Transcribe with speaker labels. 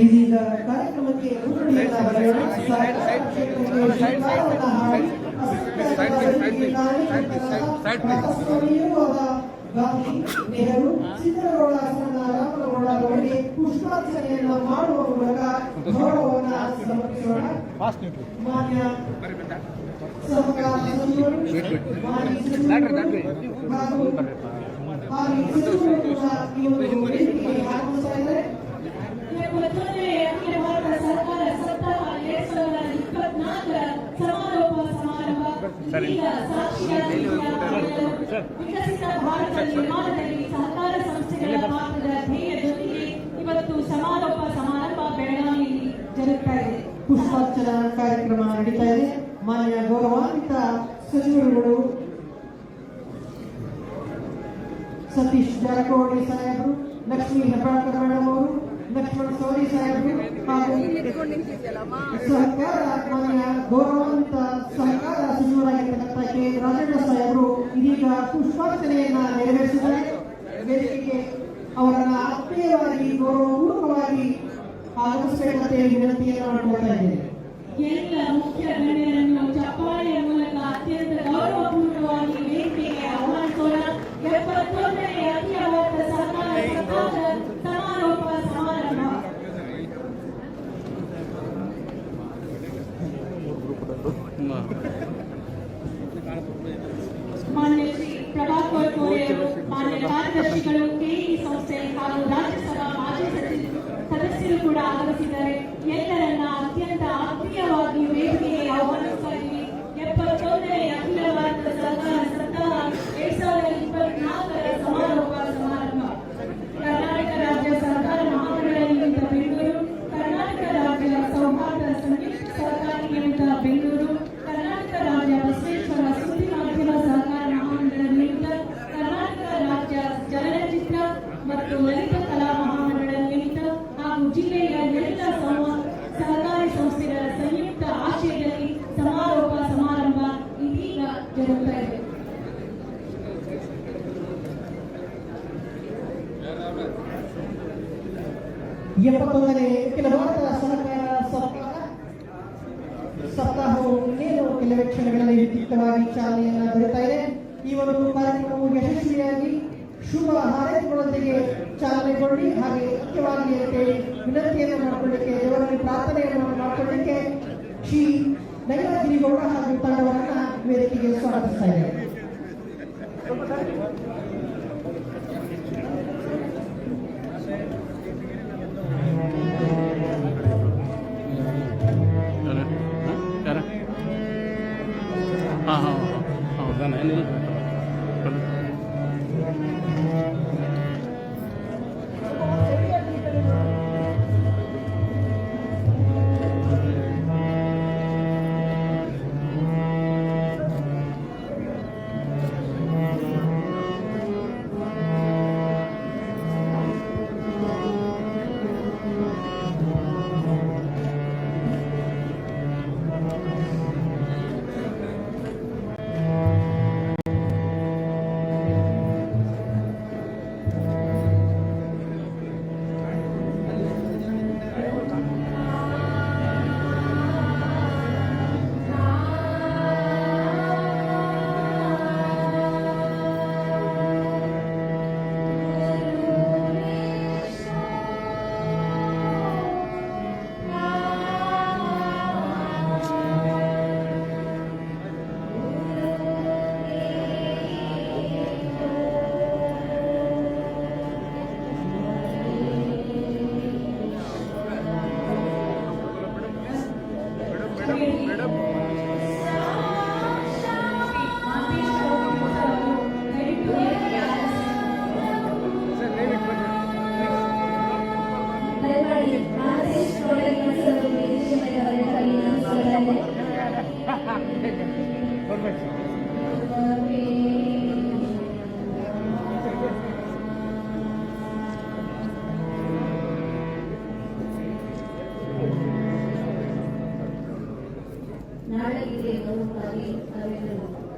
Speaker 1: ಇದೀಗ ಕಾರ್ಯಕ್ರಮಕ್ಕೆ ಗಾಂಧಿ ನೆಹರು ಸಿದ್ದರಾಮಯ್ಯ ರಾಮನಗೌಡ ಅವರಿಗೆ ಪುಷ್ಪಾರ್ಚನೆಯನ್ನು ಮಾಡುವ ಮೂಲಕ ಗೌರವವನ್ನು ಸಮರ್ಪಿಸೋಣ. ಮಾನ್ಯ ಸಹಕಾರ ಸಚಿವರು
Speaker 2: ವಿಕಸಿತ ಭಾರತ ನಿರ್ಮಾಣದಲ್ಲಿ ಸಹಕಾರ ಸಂಸ್ಥೆಗಳ ಪಾತ್ರದ ಧ್ಯೇಯ ಜೊತೆಗೆ ಇವತ್ತು ಸಮಾರೋಪ ಸಮಾರಂಭ ಬೆಳಗಾವಿಯಲ್ಲಿ ಜರುಗ್ತಾ ಇದೆ.
Speaker 1: ಪುಷ್ಪಾರ್ಚನಾ ಕಾರ್ಯಕ್ರಮ ನಡೀತಾ ಇದೆ. ಮಾನ್ಯ ಗೌರವಾನ್ವಿತ ಸಚಿವರುಗಳು ಸತೀಶ್ ಜಾರಕಿಹೊಳಿ ಸಾಹೇಬರು, ಲಕ್ಷ್ಮೀ ಹೆಬ್ಬಾಳ್ಕರ್ ಮೇಡಮ್ ಅವರು, ಲಕ್ಷ್ಮಣ ಸವದಿ ಸಾಹೇಬರು ಹಾಗೂ ಸಹಕಾರ ಮಾನ್ಯ ಗೌರವಾನ್ವಿತ ಸಹಕಾರ ಸಚಿವರಾಗಿರ್ತಕ್ಕಂಥ ಕೆ ರಾಜಣ್ಣ ಸಾಹೇಬರು ಇದೀಗ ಪುಷ್ಪಾರ್ಚನೆಯನ್ನ ನೆರವೇರಿಸಿದ್ದಾರೆ. ವೇದಿಕೆಗೆ ಅವರನ್ನ ಆತ್ಮೀಯವಾಗಿ ಗೌರವಪೂರ್ವಕವಾಗಿ ಆಗಮಿಸಬೇಕಂತೆ ವಿನಂತಿಯನ್ನು ಮಾಡಿಕೊಳ್ತಾ ಇದ್ದೇನೆ.
Speaker 2: ಎಲ್ಲ ಮುಖ್ಯ ಗಣ್ಯರನ್ನು ಚಪ್ಪಾಳೆಯ ಮೂಲಕ ಅತ್ಯಂತ ಗೌರವಪೂರ್ವಕವಾಗಿ ವೇದಿಕೆಗೆ ಆಹ್ವಾನಿಸೋಣ. 71ನೇ ಅಖಿಲ ಭಾರತ ಸಹಕಾರ ಸಪ್ತಾಹದ ಸಮಾರೋಪ ಸಮಾರಂಭ. ಮಾನ್ಯ ಶ್ರೀ ಪ್ರಭಾಕರ್ ಕೋರೆಯವರು, ಮಾನ್ಯ ಕಾರ್ಯದರ್ಶಿಗಳು, ಕೆಇ ಸಂಸ್ಥೆ ಹಾಗೂ ರಾಜ್ಯಸಭಾ ಮಾಜಿ ಸದಸ್ಯರು ಕೂಡ ಆಗಮಿಸಿದ್ದಾರೆ. ಎಲ್ಲರನ್ನ ಅತ್ಯಂತ ಆತ್ಮೀಯವಾಗಿ ವೇದಿಕೆಗೆ ಆಹ್ವಾನಿಸ್ತಾ ಇದ್ದೀವಿ. 71ನೇ ಅಖಿಲ ಭಾರತ ಸಹಕಾರ ಸಪ್ತಾಹ 2024ರ ಸಮಾರೋಪ ಸಮಾರಂಭ. ಕರ್ನಾಟಕ ರಾಜ್ಯ ಸಹಕಾರ ಮಹಾಮಂಡಳ ನಿಮಿತ್ತ ಬೆಂಗಳೂರು, ಕರ್ನಾಟಕ ರಾಜ್ಯ ಸೌಹಾರ್ದ ಸಂಯುಕ್ತ ಸಹಕಾರಿ ನಿಮಿತ್ತ ಬೆಂಗಳೂರು, ಕರ್ನಾಟಕ ರಾಜ್ಯ ಬಸವೇಶ್ವರ ಸುದ್ದಿ ಮಾಧ್ಯಮ ಸಹಕಾರ ಮಹಾಮಂಡಳ ನಿಮಿತ್ತ, ಕರ್ನಾಟಕ ರಾಜ್ಯ ಚಲನಚಿತ್ರ ಮತ್ತು ಲಲಿತ ಕಲಾ ಮಹಾಮಂಡಳ ನಿಮಿತ್ತ ಹಾಗೂ ಜಿಲ್ಲೆಯ ಎಲ್ಲ ಸಹಕಾರಿ ಸಂಸ್ಥೆಗಳ ಸಂಯುಕ್ತ ಆಶಯದಲ್ಲಿ ಸಮಾರೋಪ ಸಮಾರಂಭ ಇದೀಗ ಜರುಗ್ತಾ ಇದೆ.
Speaker 1: ಎಪ್ಪತ್ತೊಂದನೇ ಅಖಿಲ ಭಾರತ ಸಹಕಾರ ಸಪ್ತಾಹವು ಇನ್ನೇನು ಕೆಲವೇ ಕ್ಷಣಗಳಲ್ಲಿ ವಿದ್ಯುಕ್ತವಾಗಿ ಚಾಲನೆಯನ್ನ ದೊರೆತಾ ಇದೆ. ಈ ಒಂದು ಕಾರ್ಯಕ್ರಮವು ಯಶಸ್ವಿಯಾಗಿ ಶುಭ ಹಾರೈಕೆಗಳೊಂದಿಗೆ ಚಾಲನೆಗೊಂಡು ಹಾಗೆ ಮುಖ್ಯವಾಗಿ ಅಂತೇಳಿ ವಿನಂತಿಯನ್ನು ಮಾಡಿಕೊಳ್ಳಿಕ್ಕೆ, ದೇವರಲ್ಲಿ ಪ್ರಾರ್ಥನೆಯನ್ನು ಮಾಡಿಕೊಳ್ಳಿಕ್ಕೆ ಶ್ರೀ ನೈರಾಗಿರಿಗೌಡ ಹಾಗೂ ತಂಡವರನ್ನ ವೇದಿಕೆಗೆ ಸ್ವಾಗತಿಸ್ತಾ ಇದ್ದಾರೆ.
Speaker 3: ನಾಳೆ ಇಲ್ಲಿ ಬರುವುದಾಗಿ ನಾವೆಲ್ಲರೂ